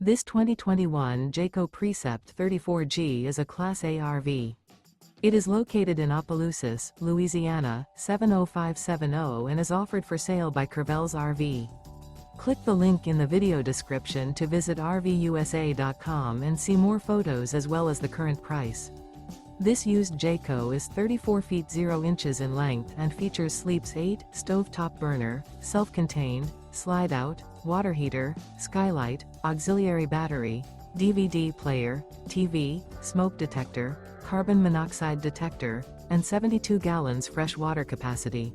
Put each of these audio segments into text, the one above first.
This 2021 Jayco Precept 34G is a Class A RV. It is located in Opelousas, Louisiana, 70570 and is offered for sale by Courvelle's RV. Click the link in the video description to visit RVUSA.com and see more photos as well as the current price. This used Jayco is 34 feet 0 inches in length and features sleeps 8, stovetop burner, self-contained, slide-out, water heater, skylight, auxiliary battery, DVD player, TV, smoke detector, carbon monoxide detector, and 72 gallons fresh water capacity.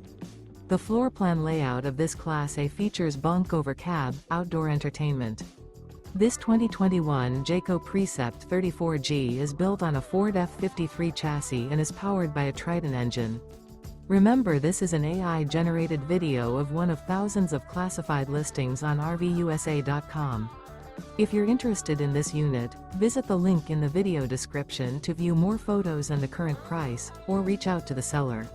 The floor plan layout of this Class A features Bunk Over Cab, outdoor entertainment. This 2021 Jayco Precept 34G is built on a Ford F53 chassis and is powered by a Triton engine. Remember, this is an AI-generated video of one of thousands of classified listings on RVUSA.com. If you're interested in this unit, visit the link in the video description to view more photos and the current price, or reach out to the seller.